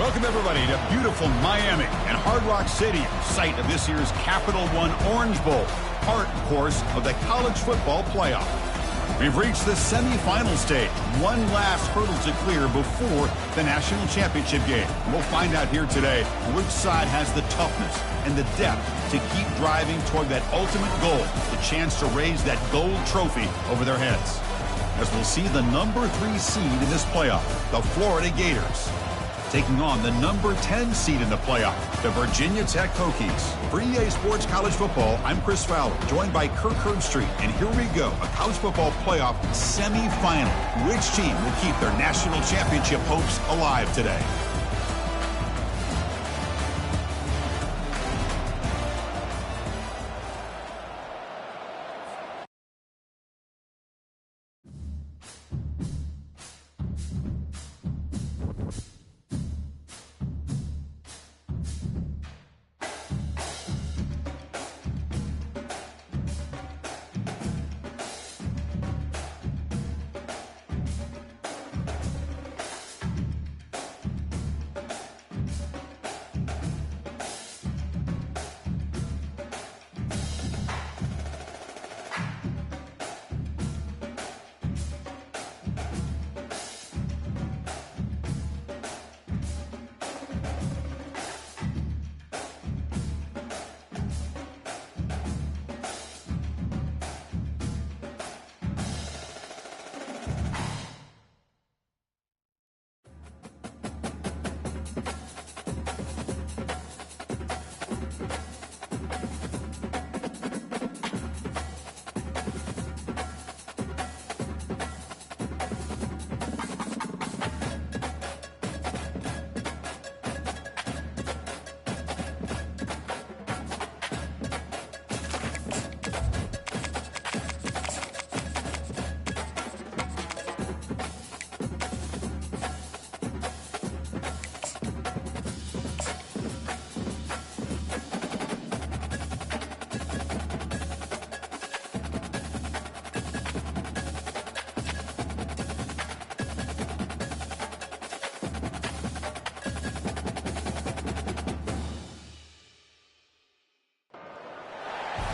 Welcome, everybody, to beautiful Miami and Hard Rock Stadium, site of this year's Capital One Orange Bowl, part, of course, of the college football playoff. We've reached the semifinal stage, one last hurdle to clear before the national championship game. We'll find out here today which side has the toughness and the depth to keep driving toward that ultimate goal, the chance to raise that gold trophy over their heads. As we'll see the number 3 seed in this playoff, the Florida Gators, taking on the number 10 seed in the playoff, the Virginia Tech Hokies. For EA Sports College Football, I'm Chris Fowler, joined by Kirk Herbstreit. And here we go, a college football playoff semifinal. Which team will keep their national championship hopes alive today?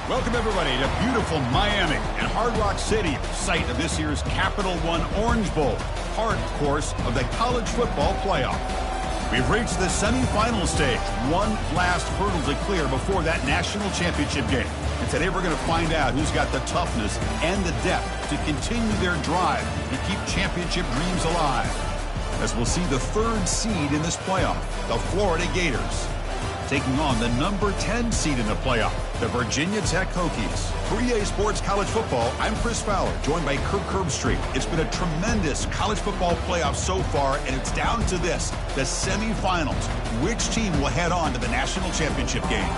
Welcome, everybody, to beautiful Miami and Hard Rock Stadium, site of this year's Capital One Orange Bowl, part, of course, of the college football playoff. We've reached the semifinal stage, one last hurdle to clear before that national championship game. And today we're going to find out who's got the toughness and the depth to continue their drive and keep championship dreams alive. As we'll see the 3rd seed in this playoff, the Florida Gators, taking on the number 10 seed in the playoff, the Virginia Tech Hokies. For EA Sports College Football, I'm Chris Fowler, joined by Kirk Herbstreit. It's been a tremendous college football playoff so far, and it's down to this, the semifinals. Which team will head on to the national championship game?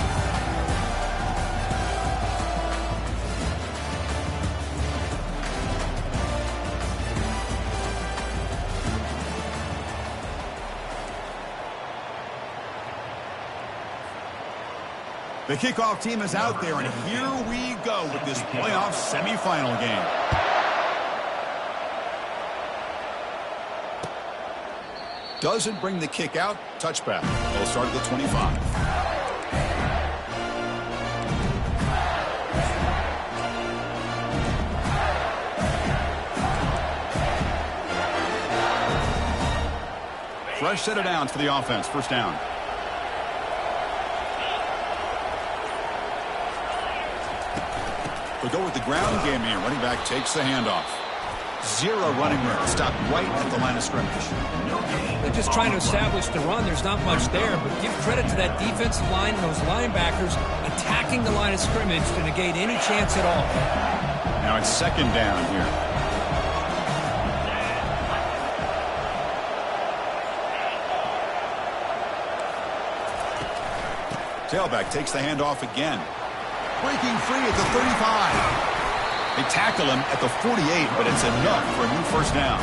The kickoff team is out there, and here we go with this playoff semifinal game. Doesn't bring the kick out. Touchback. They'll start at the 25. Fresh set of downs for the offense. First down. We'll go with the ground game here. Running back takes the handoff. 0 running room. Stopped right at the line of scrimmage. They're just trying to establish the run. There's not much there, but give credit to that defensive line and those linebackers attacking the line of scrimmage to negate any chance at all. Now it's 2nd down here. Tailback takes the handoff again. Breaking free at the 35. They tackle him at the 48, but it's enough for a new first down.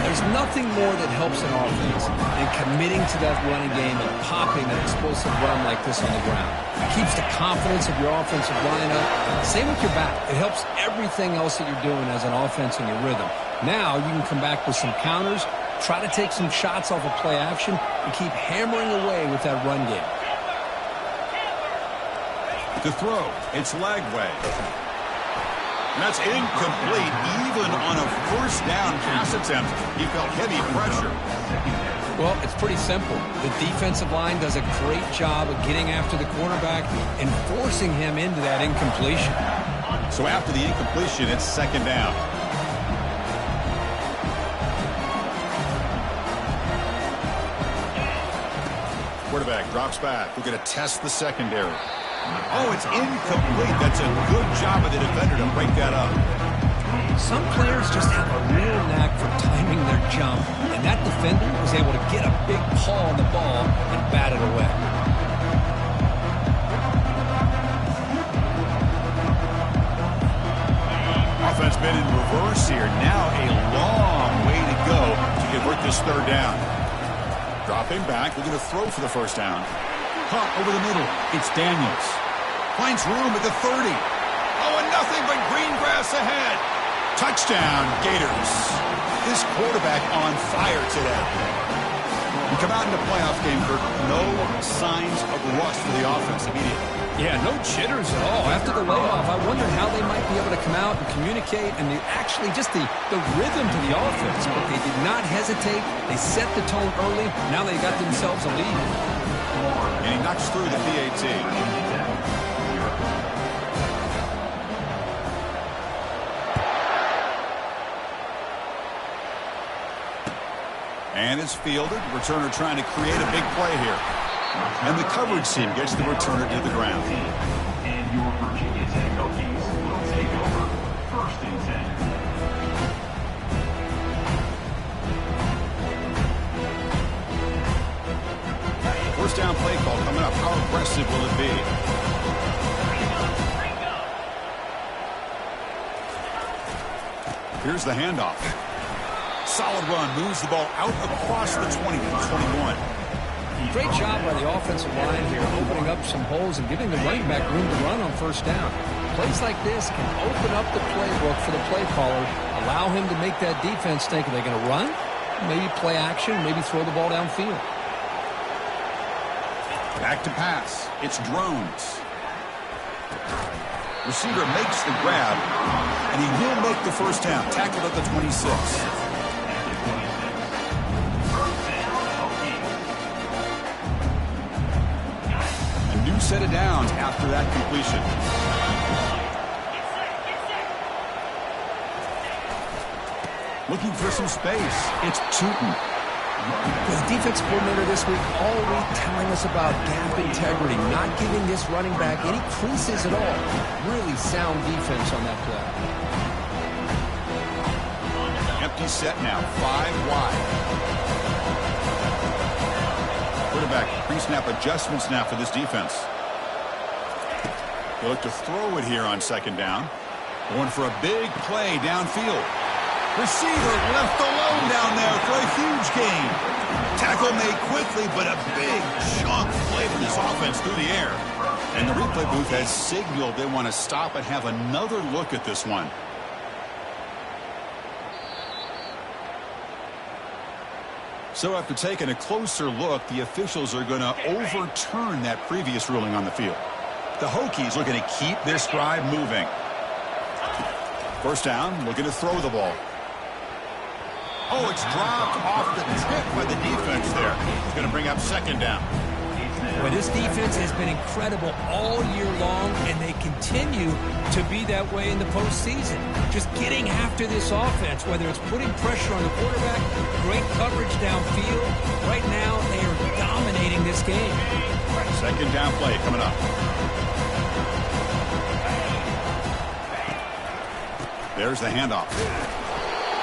There's nothing more that helps an offense than committing to that running game and popping an explosive run like this on the ground. It keeps the confidence of your offensive line up. Same with your back. It helps everything else that you're doing as an offense in your rhythm. Now you can come back with some counters, Try to take some shots off of play action and keep hammering away with that run game. To throw, it's Lagway. And that's incomplete. Even on a first down pass attempt, he felt heavy pressure. Well, it's pretty simple. The defensive line does a great job of getting after the quarterback and forcing him into that incompletion. So after the incompletion, it's second down. Quarterback drops back. We're going to test the secondary. Oh, it's incomplete. That's a good job of the defender to break that up. Some players just have a real knack for timing their jump, and that defender was able to get a big paw on the ball and bat it away. Offense been in reverse here. Now a long way to go to convert this third down. Dropping back. We're going to throw for the first down. Caught over the middle. It's Daniels. Finds room at the 30. Oh, and nothing but green grass ahead. Touchdown, Gators. This quarterback on fire today. We come out in the playoff game, Kirk. No signs of rust for the offense immediately. Yeah, no jitters at all. After the layoff, I wondered how they might be able to come out and communicate and actually just the rhythm to the offense. But they did not hesitate. They set the tone early. Now they got themselves a lead. And he knocks through the PAT. And it's fielded. Returner trying to create a big play here. And the coverage team gets the returner to the ground. And your Virginia Tech Hokies will take over 1st and 10. First down play call coming up. How aggressive will it be? Here's the handoff. Solid run. Moves the ball out across the 20 to 21. Great job by the offensive line here, opening up some holes and giving the running back room to run on first down. Plays like this can open up the playbook for the play caller, allow him to make that defense think, are they going to run? Maybe play action, maybe throw the ball downfield. Back to pass. It's Drones. Receiver makes the grab, and he will make the first down. Tackled at the 26. Set of downs after that completion. Looking for some space. It's Tootin. The defensive coordinator this week all week telling us about gap integrity, not giving this running back any creases at all. Really sound defense on that play. Empty set now, 5 wide. Quarterback pre-snap adjustments now for this defense. They look to throw it here on second down. Going for a big play downfield. Receiver left alone down there for a huge gain. Tackle made quickly, but a big chunk play for this offense through the air. And the replay booth has signaled they want to stop and have another look at this one. So after taking a closer look, the officials are going to overturn that previous ruling on the field. The Hokies looking to keep this drive moving. First down, looking to throw the ball. Oh, it's dropped off the tip by the defense there. It's going to bring up second down. Well, this defense has been incredible all year long, and they continue to be that way in the postseason. Just getting after this offense, whether it's putting pressure on the quarterback, great coverage downfield. Right now, they are dominating this game. Second down play coming up. There's the handoff.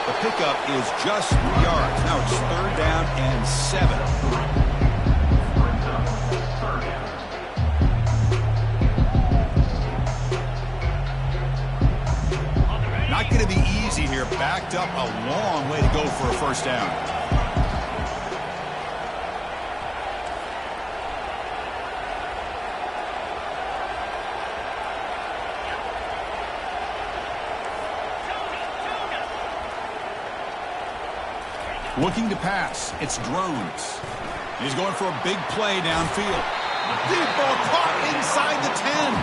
The pickup is just 3 yards. Now it's third down and 7. Not going to be easy here. Backed up a long way to go for a first down. Looking to pass. It's Drones. He's going for a big play downfield. Deep ball caught inside the 10.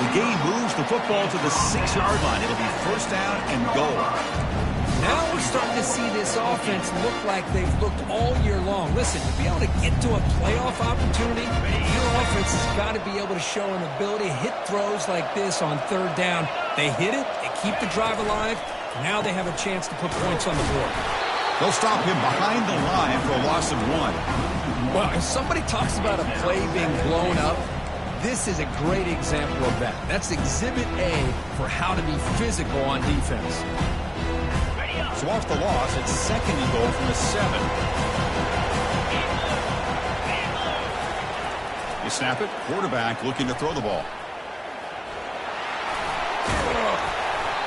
The game moves the football to the 6-yard line. It'll be first down and goal. Now we're starting to see this offense look like they've looked all year long. Listen, to be able to get to a playoff opportunity, your offense has got to be able to show an ability to hit throws like this on third down. They hit it, they keep the drive alive, now they have a chance to put points on the board. They'll stop him behind the line for a loss of 1. Well, if somebody talks about a play being blown up, this is a great example of that. That's Exhibit A for how to be physical on defense. So off the loss, it's second and goal from the 7. You snap it, quarterback looking to throw the ball.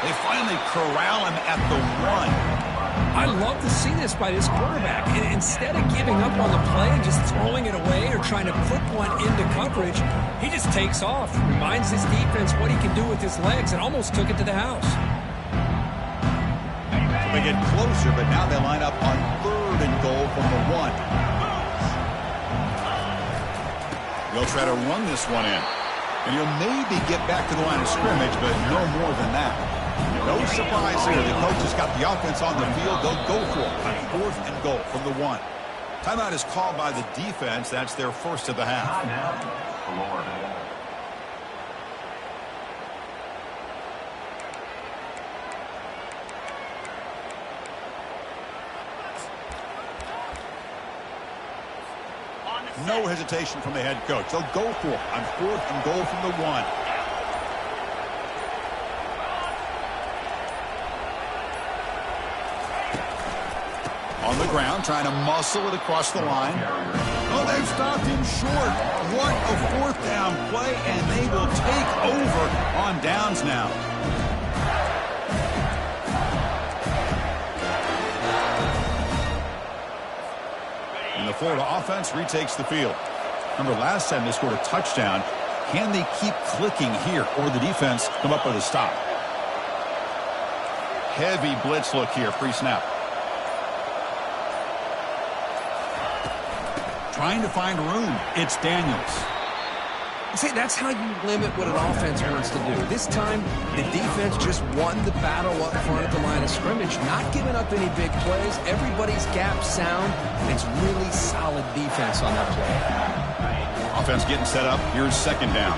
They finally corral him at the 1. I love to see this by this quarterback. And instead of giving up on the play and just throwing it away or trying to put one into coverage, he just takes off, reminds his defense what he can do with his legs, and almost took it to the house. They get closer, but now they line up on third and goal from the 1. They'll try to run this one in. And he'll maybe get back to the line of scrimmage, but no more than that. No surprise here. The coach has got the offense on the field. They'll go for it on fourth and goal from the 1. Timeout is called by the defense. That's their first of the half. No hesitation from the head coach. They'll go for it on fourth and goal from the 1. On the ground, trying to muscle it across the line. Oh, they've stopped him short. What a fourth down play, and they will take over on downs now. And the Florida offense retakes the field. Remember, last time they scored a touchdown. Can they keep clicking here, or the defense come up with a stop? Heavy blitz look here, pre-snap. Trying to find room. It's Daniels. See, that's how you limit what an offense wants to do. This time, the defense just won the battle up front at the line of scrimmage, not giving up any big plays. Everybody's gap sound, and it's really solid defense on that play. Offense getting set up. Here's second down.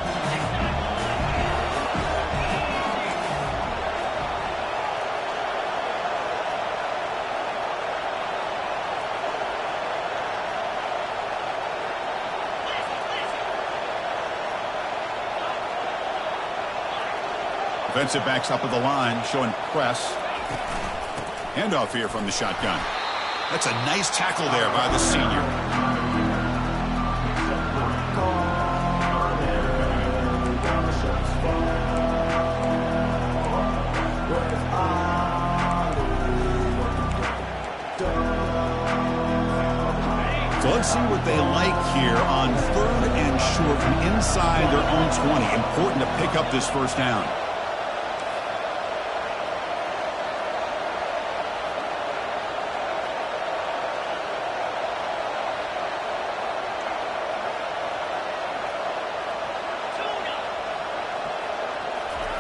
Defensive backs up at the line, showing press. Handoff here from the shotgun. That's a nice tackle there by the senior. So let's see what they like here on third and short from inside their own 20. Important to pick up this first down.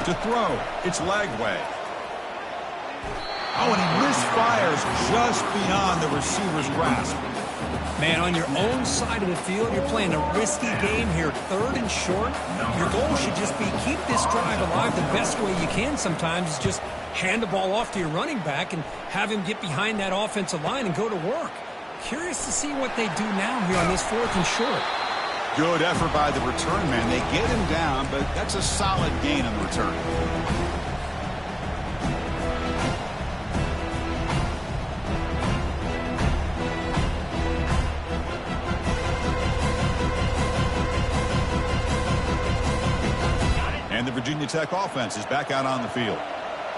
To throw, it's Lagway. Oh, and he misfires just beyond the receiver's grasp. Man, on your own side of the field, you're playing a risky game here. Third and short, your goal should just be keep this drive alive the best way you can sometimes is just hand the ball off to your running back and have him get behind that offensive line and go to work. Curious to see what they do now here on this fourth and short. Good effort by the return man. They get him down, but that's a solid gain on the return. And the Virginia Tech offense is back out on the field.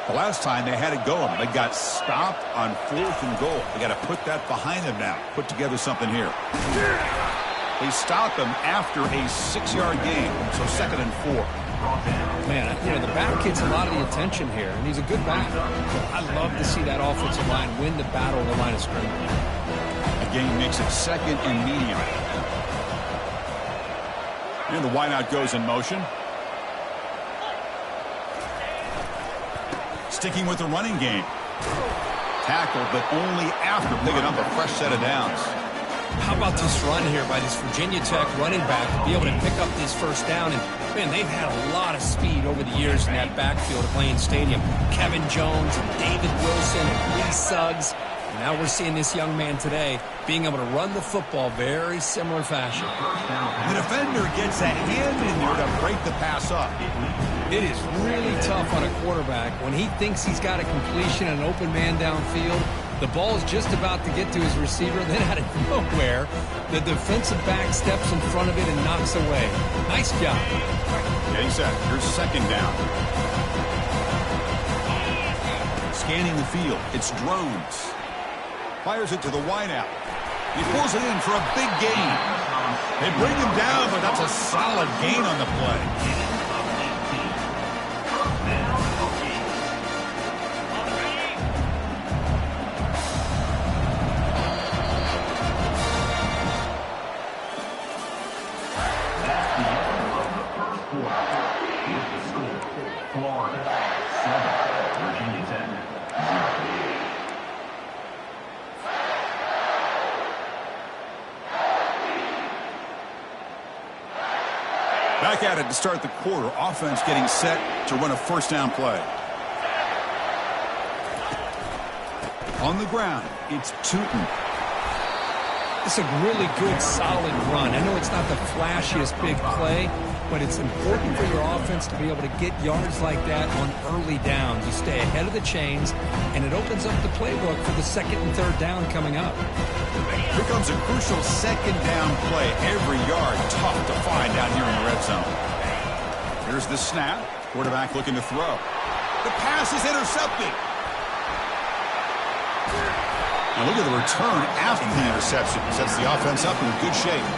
The last time they had it going, they got stopped on fourth and goal. They got to put that behind them now. Put together something here. They stop them after a 6-yard gain, so second and 4. brought down. Man, the back gets a lot of the attention here, and he's a good back. I love to see that offensive line win the battle of the line of scrimmage. The game makes it second and medium. And the wideout goes in motion. Sticking with the running game. Tackled, but only after picking up a fresh set of downs. How about this run here by this Virginia Tech running back to be able to pick up this first down? And, man, they've had a lot of speed over the years in that backfield at Lane Stadium. Kevin Jones and David Wilson and Lee Suggs. And now we're seeing this young man today being able to run the football very similar fashion. The defender gets a hand in there to break the pass up. It is really tough on a quarterback when he thinks he's got a completion and an open man downfield. The ball is just about to get to his receiver. Then out of nowhere, the defensive back steps in front of it and knocks away. Nice job. Getting set. Here's second down. Scanning the field. It's Drones. Fires it to the wideout. He pulls it in for a big gain. They bring him down, but that's a solid gain on the play. Back at it to start the quarter. Offense getting set to run a first down play. On the ground, it's Tootin. It's a really good, solid run. I know it's not the flashiest big play, but it's important for your offense to be able to get yards like that on early downs. You stay ahead of the chains, and it opens up the playbook for the second and third down coming up. Here comes a crucial second down play. Every yard tough to find down here in the red zone. Here's the snap. Quarterback looking to throw. The pass is intercepted. Now look at the return after the interception. Sets the offense up in good shape.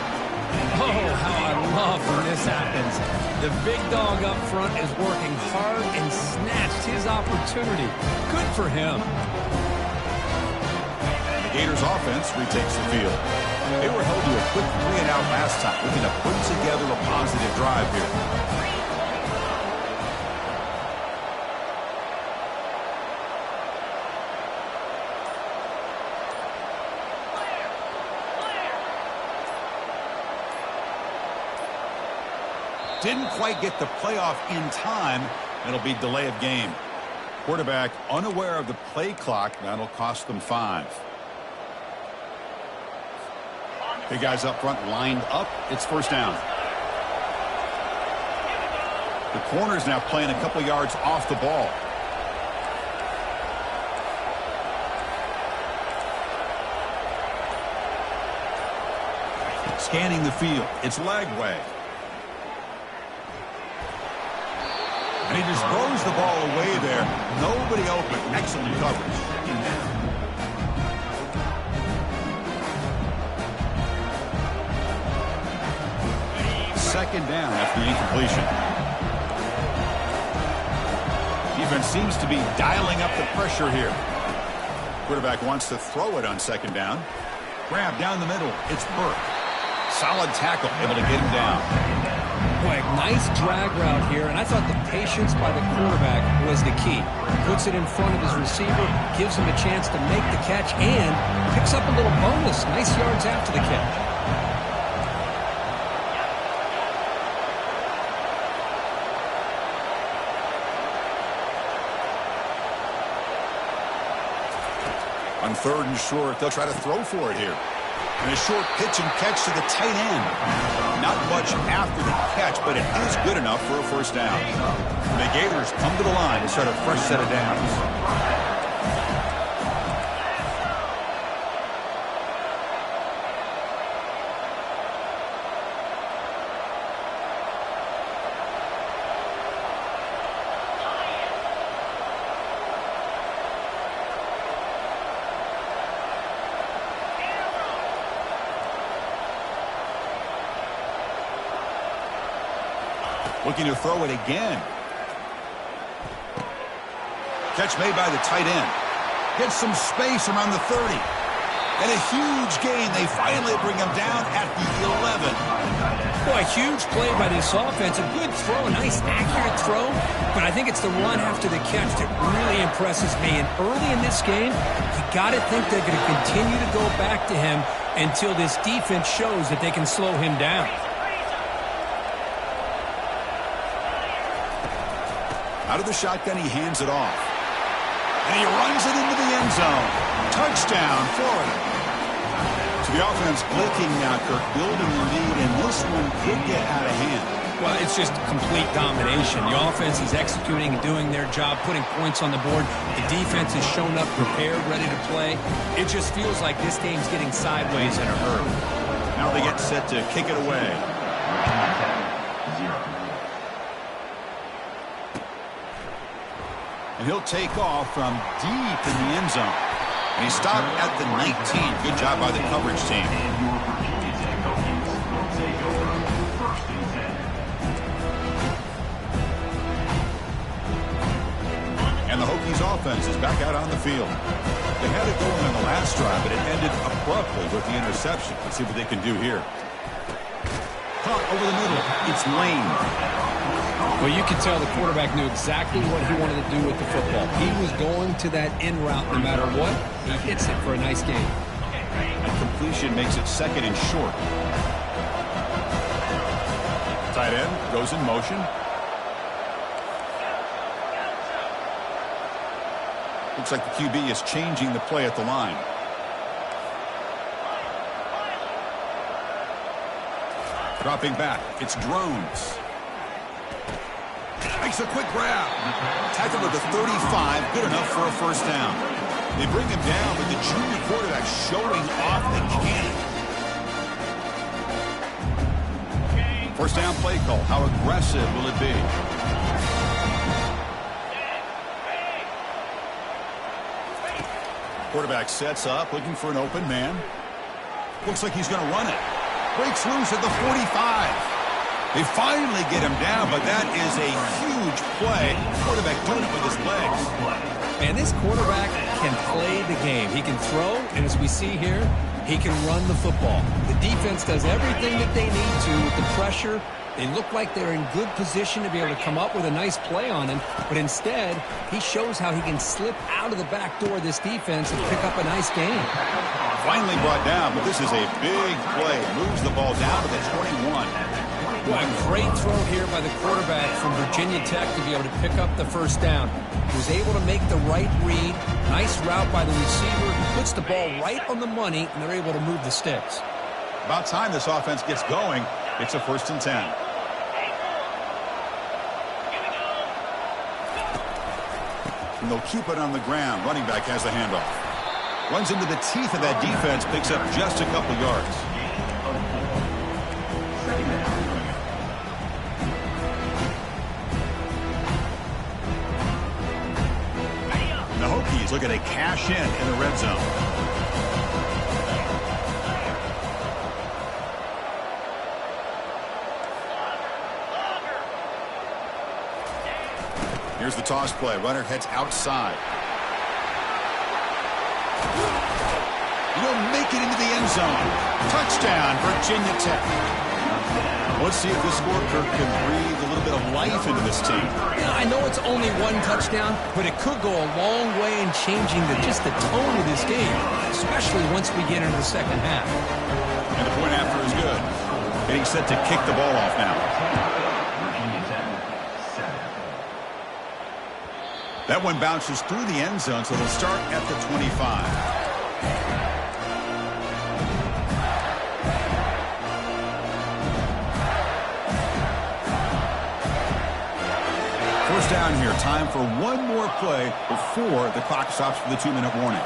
Oh, how I love when this happens. The big dog up front is working hard and snatched his opportunity. Good for him. Gators offense retakes the field. They were held to a quick 3-and-out last time, looking to put together a positive drive here. Didn't quite get the playoff in time. It'll be delay of game. Quarterback unaware of the play clock. That'll cost them 5. Big guys up front lined up. It's first down. The corner's now playing a couple yards off the ball. Scanning the field. It's Lagway. And he just throws the ball away there. Nobody open. Excellent coverage. Second down after the incompletion. Defense seems to be dialing up the pressure here. Quarterback wants to throw it on second down. Grab down the middle. It's Burke. Solid tackle, able to get him down. Boy, nice drag route here, and I thought the patience by the quarterback was the key. Puts it in front of his receiver, gives him a chance to make the catch, and picks up a little bonus. Nice yards after the catch. On third and short, they'll try to throw for it here. And a short pitch and catch to the tight end. Not much after the catch, but it is good enough for a first down. The Gators come to the line to start a fresh set of downs. Looking to throw it again. Catch made by the tight end. Gets some space around the 30. And a huge gain. They finally bring him down at the 11. Boy, a huge play by this offense. A good throw, a nice accurate throw. But I think it's the run after the catch that really impresses me. And early in this game, you got to think they're going to continue to go back to him until this defense shows that they can slow him down. Out of the shotgun, he hands it off. And he runs it into the end zone. Touchdown, Florida. So the offense blinking now, Kirk, building the lead, and this one could get out of hand. Well, it's just complete domination. The offense is executing and doing their job, putting points on the board. The defense has shown up prepared, ready to play. It just feels like this game's getting sideways in a hurry. Now they get set to kick it away. And he'll take off from deep in the end zone. And he stopped at the 19. Good job by the coverage team. And the Hokies offense is back out on the field. They had it going on the last drive, but it ended abruptly with the interception. Let's see what they can do here. Caught over the middle. It's Lane. Well, you can tell the quarterback knew exactly what he wanted to do with the football. He was going to that in route no matter what. He hits it for a nice gain. Completion makes it 2nd and short. Tight end goes in motion. Looks like the QB is changing the play at the line. Dropping back. It's Drones. Makes a quick grab. Tackled at the 35. Good enough for a first down. They bring him down, but the junior quarterback showing off the cannon. First down play call. How aggressive will it be? Quarterback sets up, looking for an open man. Looks like he's going to run it. Breaks loose at the 45. They finally get him down, but that is a huge play. Quarterback doing it with his legs. And this quarterback can play the game. He can throw, and as we see here, he can run the football. The defense does everything that they need to with the pressure. They look like they're in good position to be able to come up with a nice play on him, but instead, he shows how he can slip out of the back door of this defense and pick up a nice gain. Finally brought down, but this is a big play. Moves the ball down to the 21. Well, a great throw here by the quarterback from Virginia Tech to be able to pick up the first down. He was able to make the right read. Nice route by the receiver. Puts the ball right on the money, and they're able to move the sticks. About time this offense gets going. It's a 1st and 10. And they'll keep it on the ground. Running back has the handoff. Runs into the teeth of that defense. Picks up just a couple yards. The Hokies looking to cash in the red zone. Here's the toss play. Runner heads outside. Will make it into the end zone. Touchdown, Virginia Tech. Let's see if this score, Kirk, can breathe a little bit of life into this team. Yeah, I know it's only one touchdown, but it could go a long way in changing just the tone of this game, especially once we get into the second half. And the point after is good. Getting set to kick the ball off now. That one bounces through the end zone, so they'll start at the 25. First down here. Time for one more play before the clock stops for the 2-minute warning.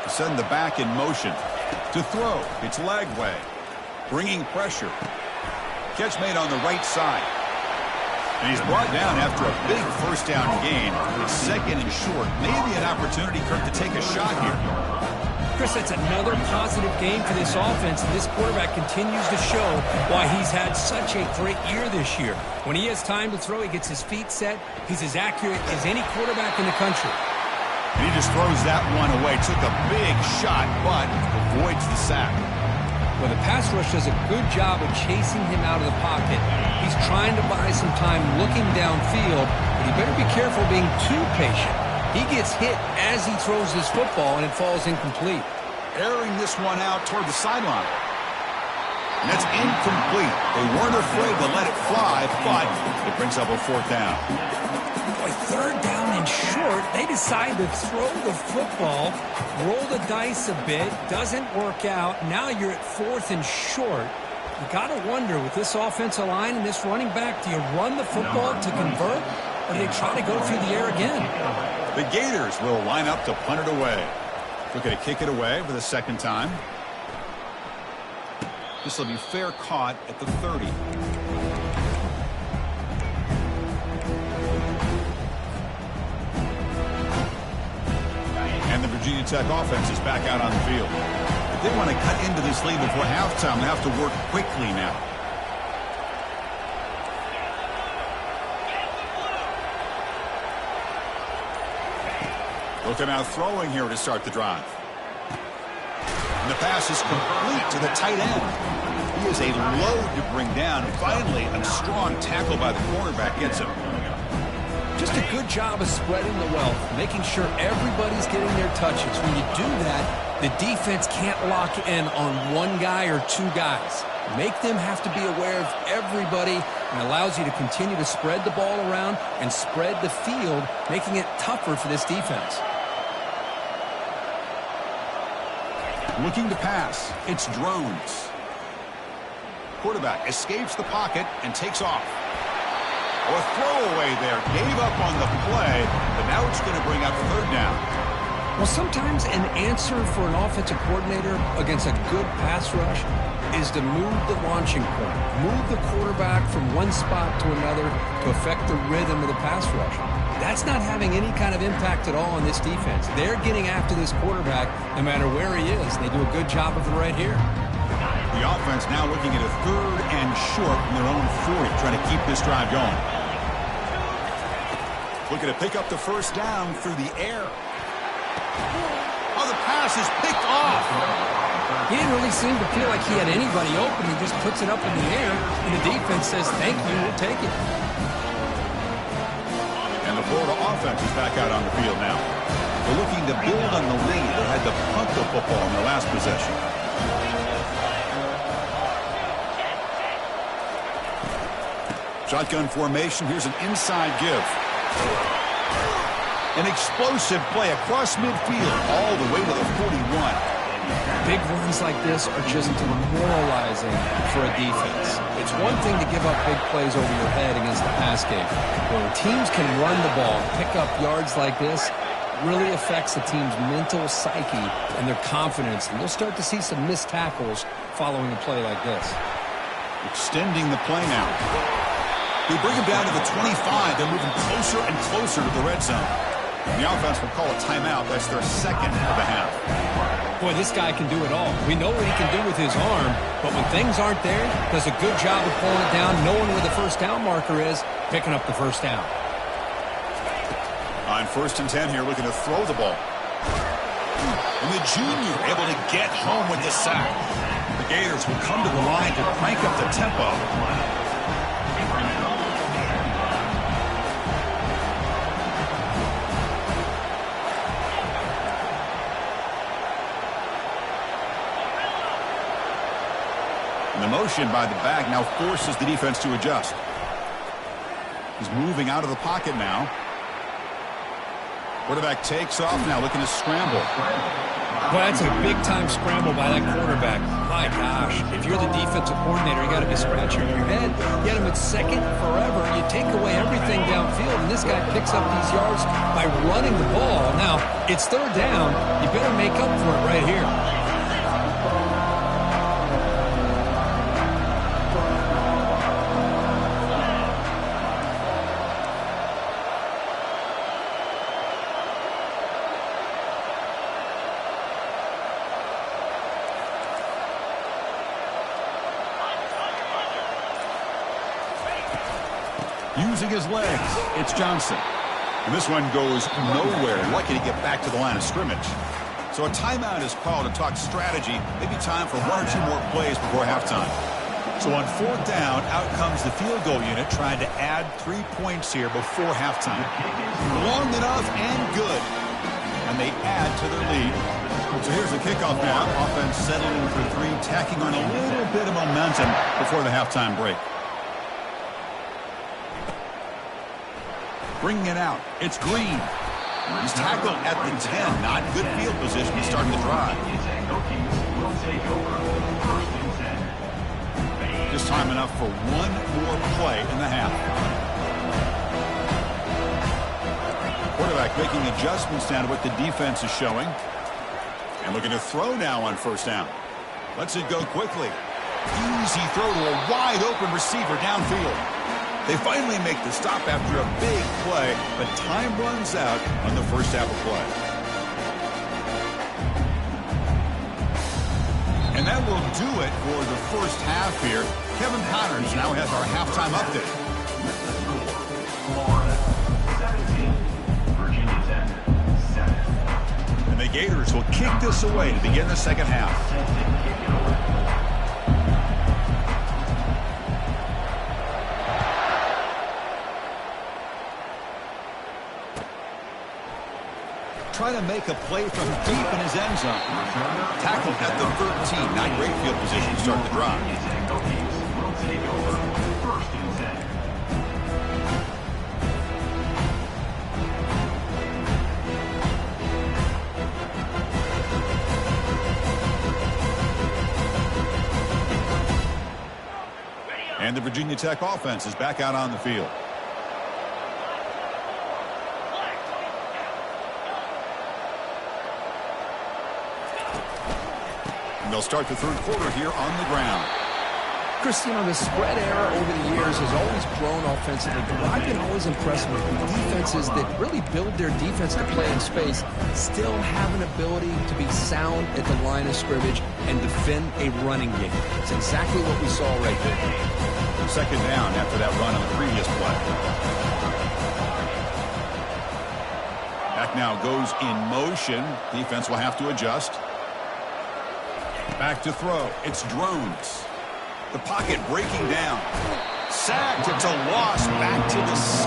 Send the back in motion. To throw. It's Lagway. Bringing pressure. Catch made on the right side. And he's brought down after a big first down gain. It's 2nd and short. Maybe an opportunity, Kirk, to take a shot here. Chris, Chris, that's another positive game for this offense, and this quarterback continues to show why he's had such a great year this year. When he has time to throw, he gets his feet set. He's as accurate as any quarterback in the country. And he just throws that one away. Took a big shot, but avoids the sack. Well, the pass rush does a good job of chasing him out of the pocket. He's trying to buy some time looking downfield, but he better be careful being too patient. He gets hit as he throws this football, and it falls incomplete. Airing this one out toward the sideline. And that's incomplete. They weren't afraid to let it fly, but it brings up a fourth down. Boy, third down and short. They decide to throw the football, roll the dice a bit, doesn't work out. Now you're at fourth and short. You got to wonder, with this offensive line and this running back, do you run the football to convert, or do they try to go through the air again? The Gators will line up to punt it away. Looking to kick it away for the second time. This will be fair caught at the 30. And the Virginia Tech offense is back out on the field. If they want to cut into this lead before halftime, they have to work quickly now. Looking out throwing here to start the drive. And the pass is complete to the tight end. He is a load to bring down. And finally, a strong tackle by the cornerback gets him. Just a good job of spreading the wealth, making sure everybody's getting their touches. When you do that, the defense can't lock in on one guy or two guys. Make them have to be aware of everybody, and allows you to continue to spread the ball around and spread the field, making it tougher for this defense. Looking to pass. It's Drones. Quarterback escapes the pocket and takes off. A throwaway there. Gave up on the play, but now it's going to bring up third down. Well, sometimes an answer for an offensive coordinator against a good pass rush is to move the launching point. Move the quarterback from one spot to another to affect the rhythm of the pass rush. That's not having any kind of impact at all on this defense. They're getting after this quarterback no matter where he is. They do a good job of it right here. The offense now looking at a third and short from their own 40, trying to keep this drive going. Looking to pick up the first down through the air. Oh, the pass is picked off. He didn't really seem to feel like he had anybody open. He just puts it up in the air, and the defense says, thank you, we'll take it. And the Florida offense is back out on the field now. They're looking to build on the lead. They had to punt the football in their last possession. Shotgun formation. Here's an inside give. An explosive play across midfield all the way to the 41. Big runs like this are just demoralizing for a defense. It's one thing to give up big plays over your head against the pass game. When teams can run the ball, pick up yards like this, really affects the team's mental psyche and their confidence. And you'll start to see some missed tackles following a play like this. Extending the play now. They bring him down to the 25. They're moving closer and closer to the red zone. And the offense will call a timeout. That's their second of the half. Boy, this guy can do it all. We know what he can do with his arm, but when things aren't there, does a good job of pulling it down, knowing where the first down marker is, picking up the first down. On 1st and 10 here, looking to throw the ball. And the junior able to get home with the sack. The Gators will come to the line to crank up the tempo. And the motion by the back now forces the defense to adjust. He's moving out of the pocket now. Quarterback takes off now, looking to scramble. Well, that's a big-time scramble by that quarterback. My gosh, if you're the defensive coordinator, you got to be scratching your head. You had him at second forever. You take away everything downfield, and this guy picks up these yards by running the ball. Now, it's third down. You better make up for it right here. Using his legs, it's Johnson. And this one goes nowhere. Lucky to get back to the line of scrimmage. So a timeout is called to talk strategy. Maybe time for one or two more plays before halftime. So on fourth down, out comes the field goal unit trying to add 3 points here before halftime. Long enough and good. And they add to their lead. So here's the kickoff now. Offense settled in for 3, tacking on a little bit of momentum before the halftime break. Bringing it out, it's Green. He's tackled at the 10. Not good field position to start the drive. Just time enough for one more play in the half. Quarterback making adjustments down to what the defense is showing. And looking to throw now on first down. Lets it go quickly. Easy throw to a wide open receiver downfield. They finally make the stop after a big play, but time runs out on the first half of play. And that will do it for the first half here. Kevin Connors now has our halftime update. Florida 17, Virginia Tech 7. And the Gators will kick this away to begin the second half. Trying to make a play from deep in his end zone. Tackled at the 13. Not great field position to start the drive. And the Virginia Tech offense is back out on the field. And they'll start the third quarter here on the ground. Chris, you know, the spread era over the years has always grown offensively, but I've been always impressed with defenses that really build their defense to play in space, still have an ability to be sound at the line of scrimmage and defend a running game. It's exactly what we saw right there. Second down after that run on the previous play. Back now goes in motion. Defense will have to adjust. Back to throw. It's Drones. The pocket breaking down. Sacked. It's a loss. Back to the 6.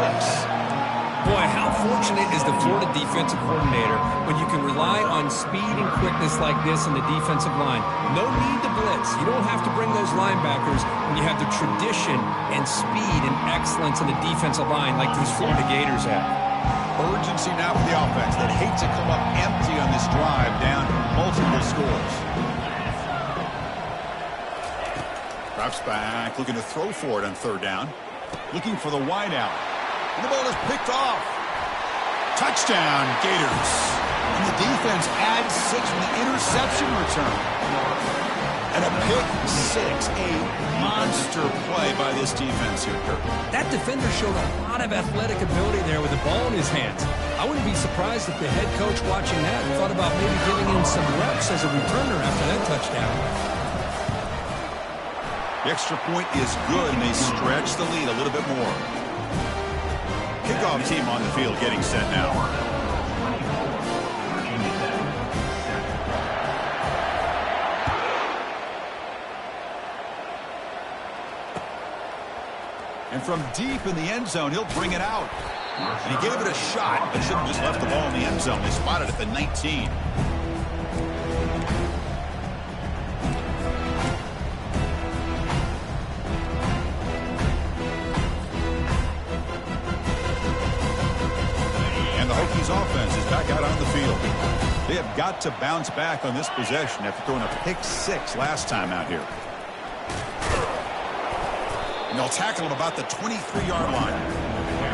Boy, how fortunate is the Florida defensive coordinator when you can rely on speed and quickness like this in the defensive line. No need to blitz. You don't have to bring those linebackers when you have the tradition and speed and excellence in the defensive line like these Florida Gators have. Urgency now for the offense that hate to come up empty on this drive, down multiple scores. Drops back, looking to throw for it on third down. Looking for the wide out. And the ball is picked off. Touchdown, Gators. And the defense adds 6 from the interception return. And a pick 6, a monster play by this defense here, Kirk. That defender showed a lot of athletic ability there with the ball in his hands. I wouldn't be surprised if the head coach watching that thought about maybe giving him some reps as a returner after that touchdown. The extra point is good, and they stretch the lead a little bit more. Kickoff team on the field getting set now. And from deep in the end zone, he'll bring it out. And he gave it a shot, but should have just left the ball in the end zone. They spotted at the 19. Offense is back out on the field. They have got to bounce back on this possession after throwing a pick 6 last time out here. And they'll tackle him about the 23-yard line.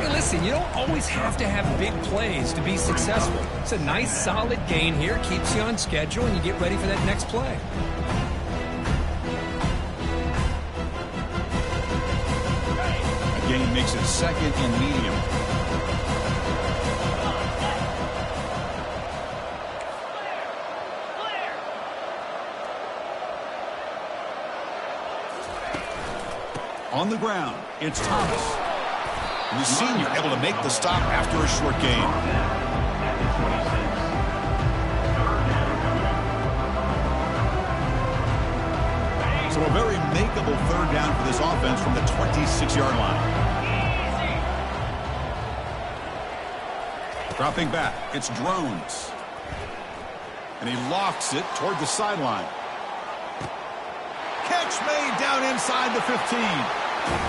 Hey, listen, you don't always have to have big plays to be successful. It's a nice, solid gain here, keeps you on schedule, and you get ready for that next play. A gain makes it second and medium. On the ground, it's Thomas. The senior able to make the stop after a short gain. So a very makeable third down for this offense from the 26-yard line. Dropping back, it's Drones. And he lofts it toward the sideline. Catch made down inside the 15.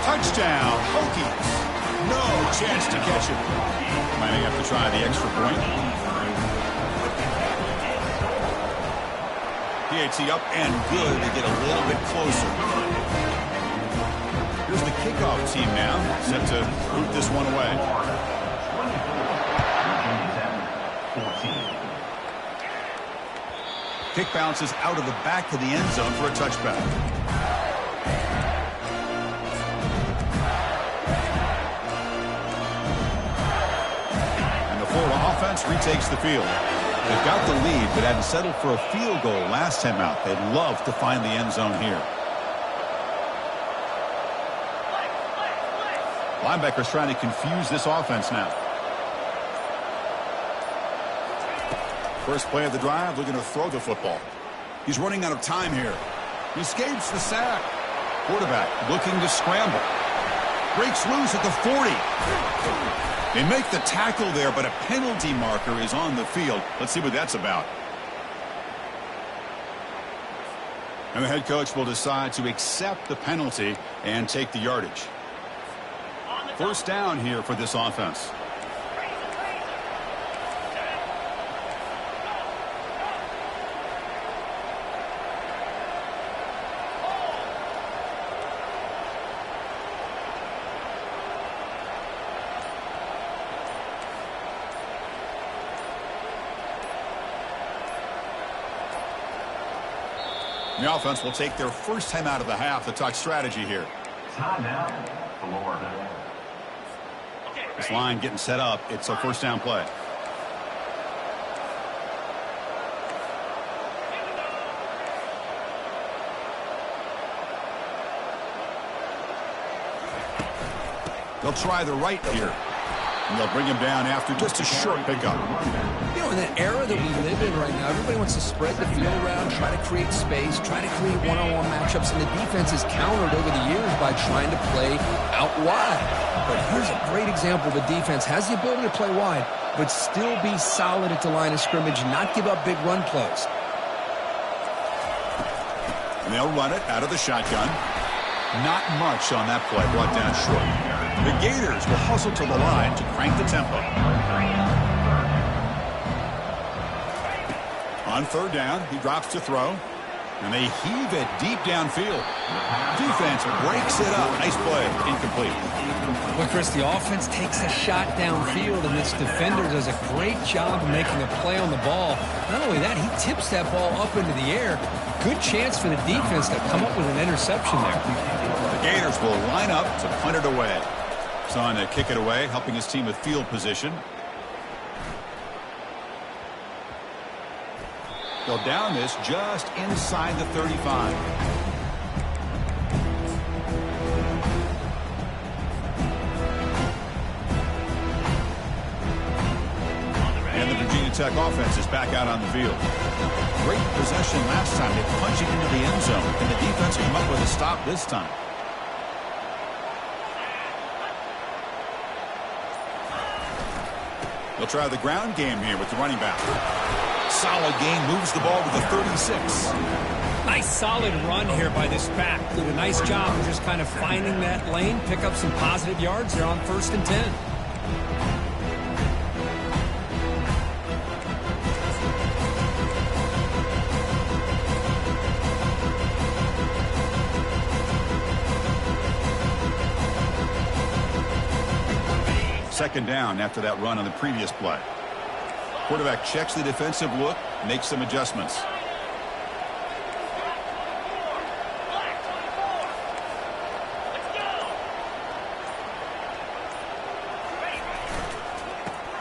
Touchdown, Hokies. No chance to catch it. Might have to try the extra point. PAT up and good to get a little bit closer. Here's the kickoff team now, set to root this one away. Kick bounces out of the back of the end zone for a touchback. And the Florida offense retakes the field. They've got the lead, but hadn't settled for a field goal last time out. They'd love to find the end zone here. Linebackers trying to confuse this offense now. First play of the drive, looking to throw the football. He's running out of time here. He escapes the sack. Quarterback looking to scramble. Breaks loose at the 40. They make the tackle there, but a penalty marker is on the field. Let's see what that's about. And the head coach will decide to accept the penalty and take the yardage. First down here for this offense. The offense will take their first time out of the half to talk strategy here. Timeout, Florida. This line getting set up. It's a first down play. They'll try the right here. And they'll bring him down after just a short pickup. You know, in that era that we live in right now, everybody wants to spread the field around, try to create space, try to create one-on-one matchups, and the defense is countered over the years by trying to play out wide. But here's a great example. The defense has the ability to play wide, but still be solid at the line of scrimmage, not give up big run plays. And they'll run it out of the shotgun. Not much on that play, brought down short. The Gators will hustle to the line to crank the tempo. On third down, he drops to throw. And they heave it deep downfield. Defense breaks it up. Nice play. Incomplete. Well, Chris, the offense takes a shot downfield, and this defender does a great job of making a play on the ball. Not only that, he tips that ball up into the air. Good chance for the defense to come up with an interception there. The Gators will line up to punt it away. Son to kick it away, helping his team with field position. They'll down this just inside the 35. And the Virginia Tech offense is back out on the field. Great possession last time. They punch it into the end zone, and the defense came up with a stop this time. They'll try the ground game here with the running back. Solid gain, moves the ball to the 36. Nice solid run here by this back. Did a nice job of just kind of finding that lane, pick up some positive yards there on 1st and 10. Second down after that run on the previous play. Quarterback checks the defensive look, makes some adjustments.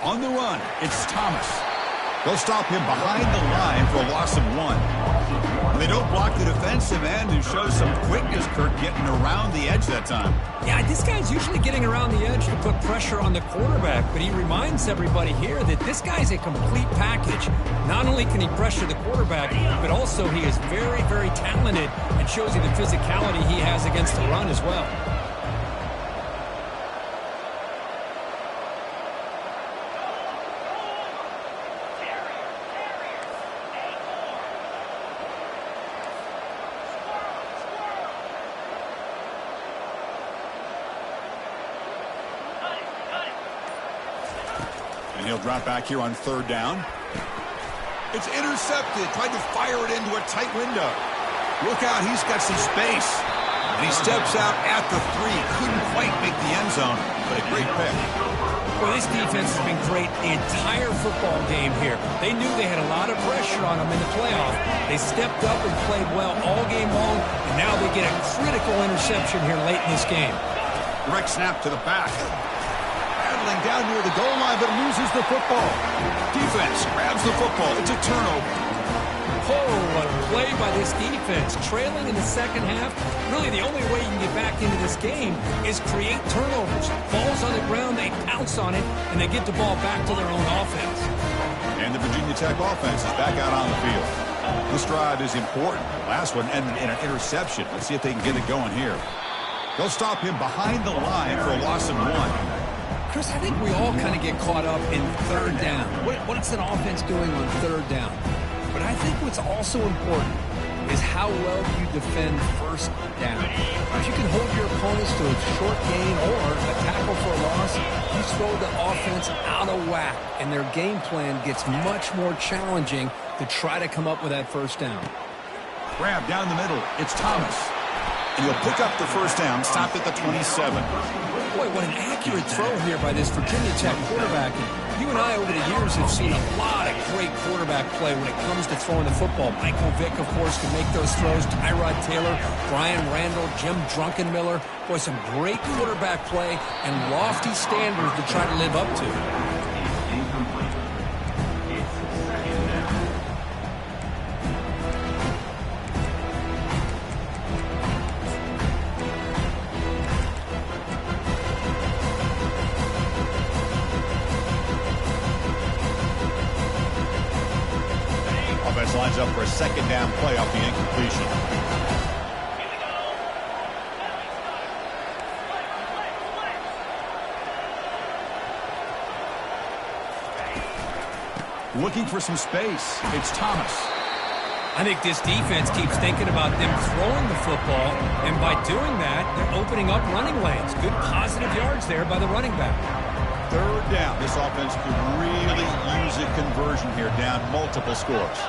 On the run, it's Thomas. They'll stop him behind the line for a loss of 1. And they They don't block the defensive end and show some quickness, Kirk, getting around the edge that time. Yeah, this guy's usually getting around the edge to put pressure on the quarterback, but he reminds everybody here that this guy's a complete package. Not only can he pressure the quarterback, but also he is very, very talented and shows you the physicality he has against the run as well. And he'll drop back here on third down. It's intercepted. Tried to fire it into a tight window. Look out, he's got some space. And he steps out at the 3. Couldn't quite make the end zone, but a great pick. Well, this defense has been great the entire football game here. They knew they had a lot of pressure on them in the playoff. They stepped up and played well all game long, and now they get a critical interception here late in this game. Direct snap to the back. Battling down near the goal line, but loses the football. Defense grabs the football. It's a turnover. Oh, what a play by this defense. Trailing in the second half, really the only way you can get back into this game is create turnovers. Ball's on the ground, they pounce on it, and they get the ball back to their own offense. And the Virginia Tech offense is back out on the field. This drive is important. The last one ended in an interception. Let's see if they can get it going here. They'll stop him behind the line for a loss of 1. Chris, I think we all kind of get caught up in third down. What's an offense doing on third down? But I think what's also important is how well you defend first down. If you can hold your opponents to a short gain or a tackle for a loss, you throw the offense out of whack, and their game plan gets much more challenging to try to come up with that first down. Grab down the middle. It's Thomas. And he'll pick up the first down, stopped at the 27. Boy, what an accurate throw here by this Virginia Tech quarterback. And you and I, over the years, have seen a lot of great quarterback play when it comes to throwing the football. Michael Vick, of course, can make those throws. Tyrod Taylor, Brian Randall, Jim Druckenmiller. Boy, some great quarterback play and lofty standards to try to live up to. Lines up for a second down play off the incompletion. Looking for some space. It's Thomas. I think this defense keeps thinking about them throwing the football, and by doing that, they're opening up running lanes. Good positive yards there by the running back. Third down. This offense could really use a conversion here, down multiple scores.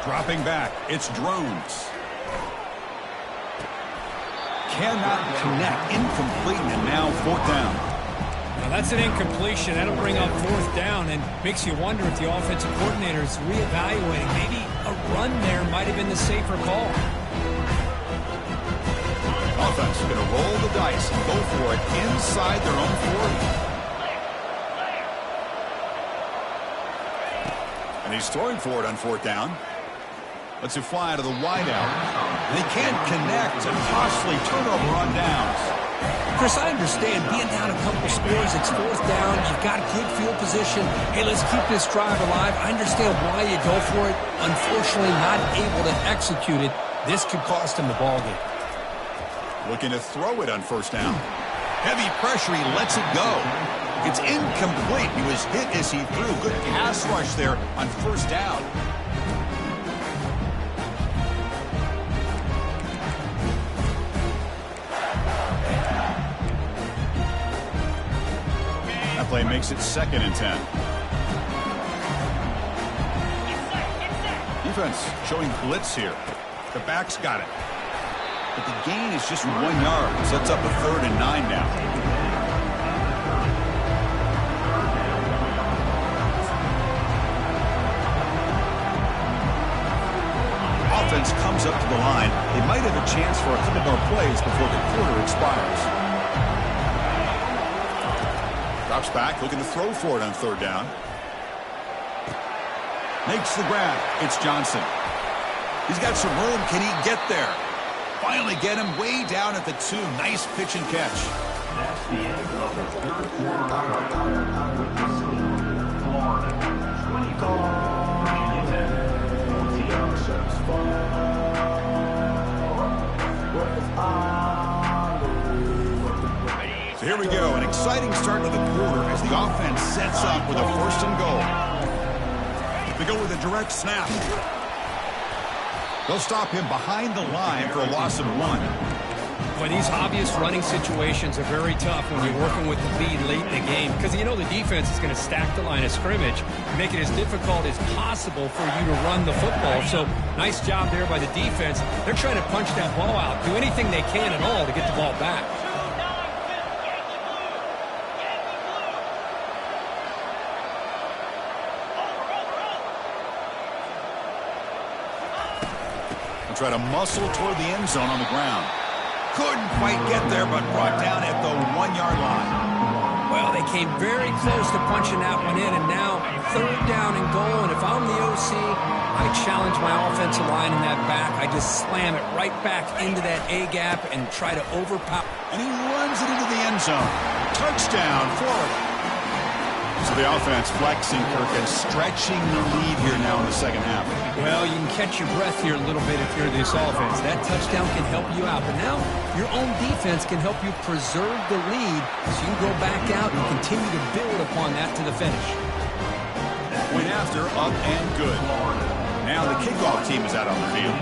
Dropping back, it's Drones. Cannot connect, incomplete, and now fourth down. Now that's an incompletion. That'll bring up fourth down and makes you wonder if the offensive coordinator is reevaluating. Maybe a run there might have been the safer call. Offense going to roll the dice and go for it inside their own 40. And he's throwing for it on fourth down. Lets it fly to the wideout. They can't connect. A costly turnover on downs. Chris, I understand being down a couple scores, it's fourth down, you've got good field position. Hey, let's keep this drive alive. I understand why you go for it. Unfortunately, not able to execute it. This could cost him the ball game. Looking to throw it on first down. Heavy pressure, he lets it go. It's incomplete. He was hit as he threw. Good pass rush there on first down. That play makes it 2nd and 10. Defense showing blitz here. The back's got it. But the gain is just 1 yard. Sets up a 3rd and 9 now. Offense comes up to the line. They might have a chance for a couple more plays before the quarter expires. Drops back, looking to throw for it on 3rd down. Makes the grab. It's Johnson. He's got some room. Can he get there? Finally get him way down at the 2. Nice pitch and catch. That's the end of the third quarter. Florida 24, Virginia 10. So here we go. An exciting start to the quarter as the offense sets up with a 1st and goal. They go with a direct snap. They'll stop him behind the line for a loss of 1. Well, these obvious running situations are very tough when you're working with the lead late in the game because you know the defense is going to stack the line of scrimmage, make it as difficult as possible for you to run the football. So nice job there by the defense. They're trying to punch that ball out, do anything they can at all to get the ball back. Try to muscle toward the end zone on the ground. Couldn't quite get there, but brought down at the 1-yard line. Well, they came very close to punching that one in, and now 3rd down and goal. And if I'm the OC, I challenge my offensive line in that back. I just slam it right back into that A-gap and try to overpower. And he runs it into the end zone. Touchdown, Florida. So the offense flexing, Kirk, and stretching the lead here now in the second half. Well, you can catch your breath here a little bit if you're this offense. That touchdown can help you out. But now your own defense can help you preserve the lead so you can go back out and continue to build upon that to the finish. Point after, up and good. Now the kickoff team is out on the field.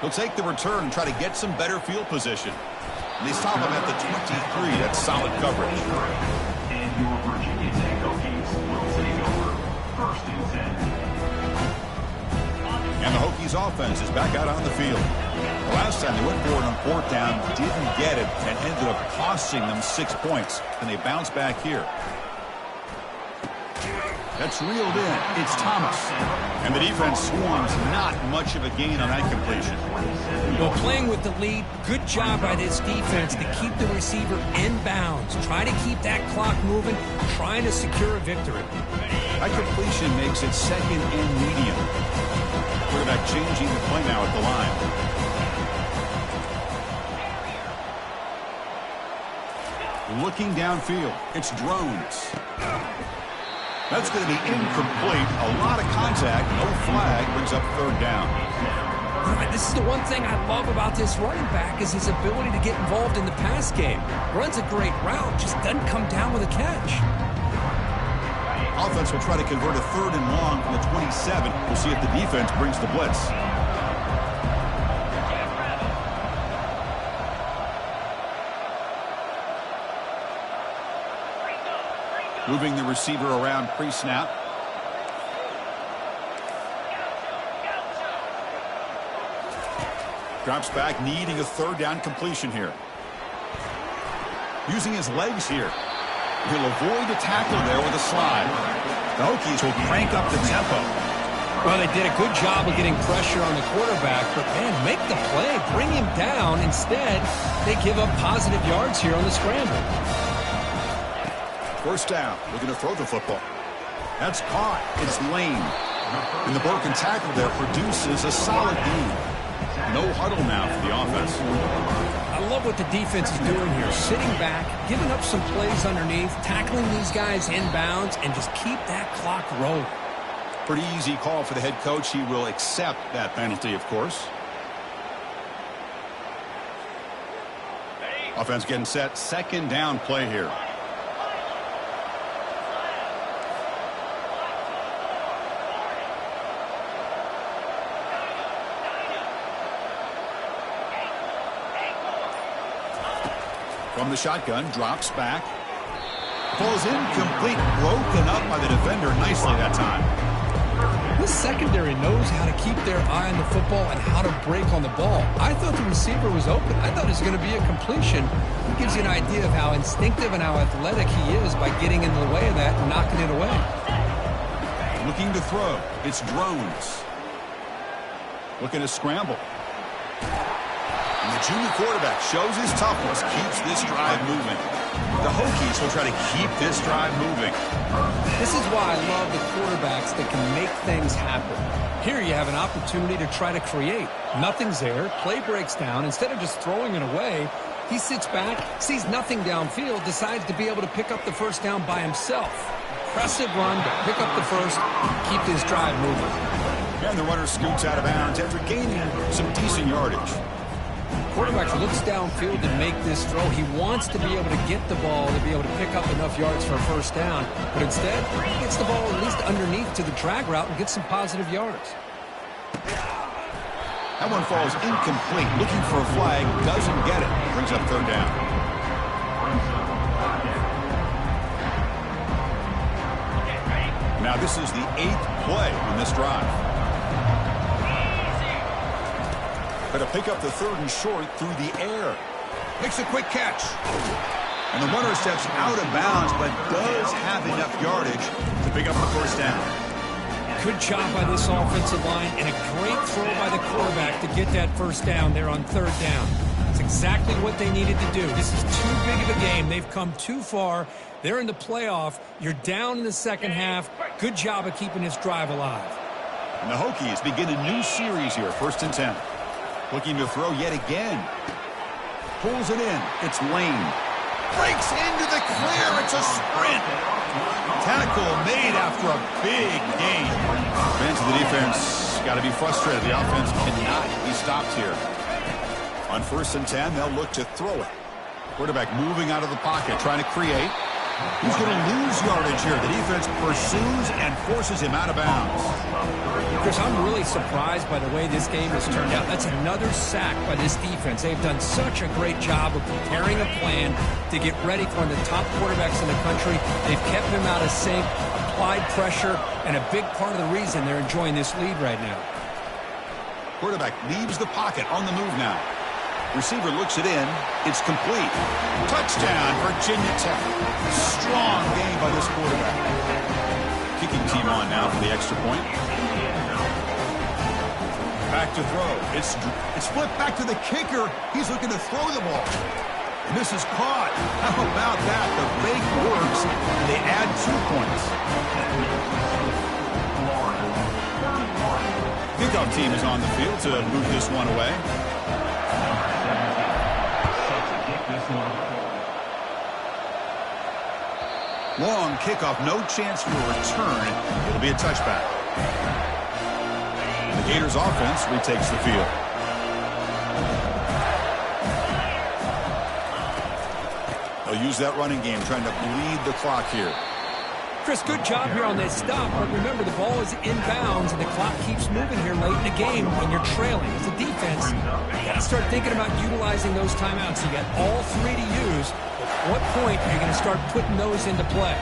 He'll take the return and try to get some better field position. And they stop him at the 23. That's solid coverage. And your Virginia Tech Hokies will take over 1st and 10. And the Hokies offense is back out on the field. The last time they went for it on 4th down, didn't get it, and ended up costing them 6 points. And they bounce back here. That's reeled in. It's Thomas. And the defense swarms. Not much of a gain on that completion. Well, playing with the lead, good job by this defense to keep the receiver in bounds. Try to keep that clock moving, trying to secure a victory. That completion makes it 2nd and medium. Quarterback changing the play now at the line. Looking downfield. It's drones. That's going to be incomplete. A lot of contact. No flag. Brings up 3rd down. This is the one thing I love about this running back is his ability to get involved in the pass game. Runs a great route, just doesn't come down with a catch. Offense will try to convert a 3rd and long from the 27. We'll see if the defense brings the blitz. Moving the receiver around pre-snap. Drops back, needing a 3rd down completion here. Using his legs here. He'll avoid the tackle there with a slide. The Hokies will crank up the tempo. Well, they did a good job of getting pressure on the quarterback, but, man, make the play. Bring him down. Instead, they give up positive yards here on the scramble. 1st down. Looking to throw the football. That's caught. It's Lane. And the broken tackle there produces a solid gain. No huddle now for the offense. I love what the defense is doing here. Sitting back, giving up some plays underneath, tackling these guys inbounds, and just keep that clock rolling. Pretty easy call for the head coach. He will accept that penalty, of course. Offense getting set. 2nd down play here. From the shotgun, drops back. Falls incomplete, broken up by the defender nicely that time. This secondary knows how to keep their eye on the football and how to break on the ball. I thought the receiver was open. I thought it was going to be a completion. It gives you an idea of how instinctive and how athletic he is by getting into the way of that and knocking it away. Looking to throw. It's Drones. Looking to scramble. And the junior quarterback shows his toughness, keeps this drive moving. The Hokies will try to keep this drive moving. This is why I love the quarterbacks that can make things happen. Here you have an opportunity to try to create. Nothing's there. Play breaks down. Instead of just throwing it away, he sits back, sees nothing downfield, decides to be able to pick up the first down by himself. Impressive run to pick up the first, keep this drive moving. And the runner scoots out of bounds after gaining some decent yardage. Quarterback looks downfield to make this throw. He wants to be able to get the ball to be able to pick up enough yards for a first down. But instead, he gets the ball at least underneath to the drag route and gets some positive yards. That one falls incomplete. Looking for a flag. Doesn't get it. Brings up third down. Now this is the 8th play on this drive. But to pick up the 3rd and short through the air. Makes a quick catch. And the runner steps out of bounds, but does have enough yardage to pick up the first down. Good job by this offensive line and a great throw by the quarterback to get that first down there on 3rd down. It's exactly what they needed to do. This is too big of a game. They've come too far. They're in the playoff. You're down in the second half. Good job of keeping this drive alive. And the Hokies begin a new series here, 1st and 10. Looking to throw yet again. Pulls it in. It's Lane. Breaks into the clear. It's a sprint. Tackle made after a big gain. Fans of the defense got to be frustrated. The offense cannot be stopped here. On 1st and 10, they'll look to throw it. Quarterback moving out of the pocket, trying to create. He's going to lose yardage here. The defense pursues and forces him out of bounds. Chris, I'm really surprised by the way this game has turned out. That's another sack by this defense. They've done such a great job of preparing a plan to get ready for one of the top quarterbacks in the country. They've kept him out of sync, applied pressure, and a big part of the reason they're enjoying this lead right now. Quarterback leaves the pocket on the move now. Receiver looks it in. It's complete. Touchdown, Virginia Tech. Strong game by this quarterback. Kicking team on now for the extra point. Back to throw. It's flipped back to the kicker. He's looking to throw the ball. And this is caught. How about that? The fake works, and they add 2 points. Kickoff team is on the field to move this one away. Long kickoff, no chance for a return. It'll be a touchback. The Gators offense retakes the field. They'll use that running game, trying to bleed the clock here. Chris, good job here on this stop, but remember the ball is inbounds and the clock keeps moving here late in the game when you're trailing. As a defense, you got to start thinking about utilizing those timeouts. You got all 3 to use. At what point are you going to start putting those into play?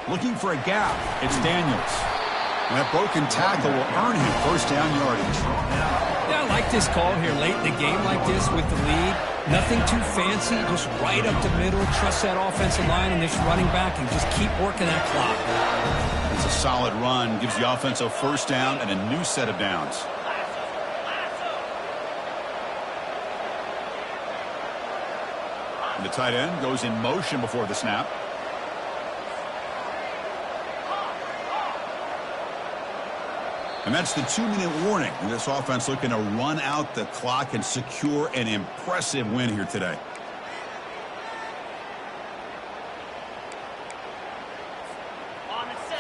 Looking for a gap. It's Daniels. And that broken tackle will earn him first down yardage. Yeah, I like this call here late in the game like this with the lead. Nothing too fancy, just right up the middle. Trust that offensive line and this running back and just keep working that clock. It's a solid run. Gives the offense a first down and a new set of downs. And the tight end goes in motion before the snap. And that's the 2-minute warning. And this offense looking to run out the clock and secure an impressive win here today.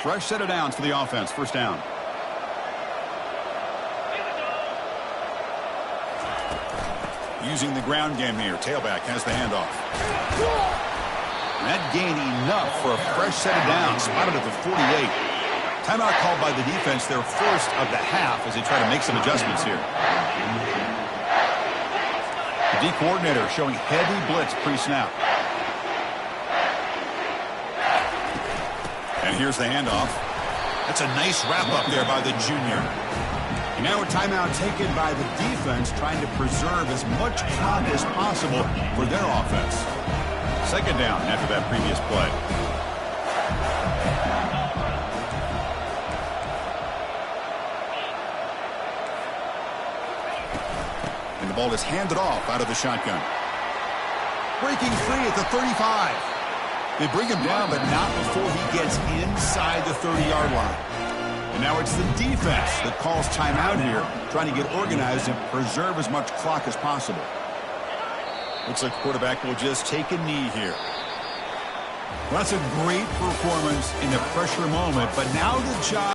Fresh set of downs for the offense. First down. Using the ground game here. Tailback has the handoff. And that gained enough for a fresh set of downs. Spotted at the 48. Timeout called by the defense, their first of the half as they try to make some adjustments here. The D coordinator showing heavy blitz pre-snap. And here's the handoff. That's a nice wrap-up there by the junior. And now a timeout taken by the defense, trying to preserve as much clock as possible for their offense. Second down after that previous play. And the ball is handed off out of the shotgun. Breaking free at the 35. They bring him down, but not before he gets inside the 30-yard line. And now it's the defense that calls timeout here, trying to get organized and preserve as much clock as possible. Looks like the quarterback will just take a knee here. Well, that's a great performance in the pressure moment, but now the job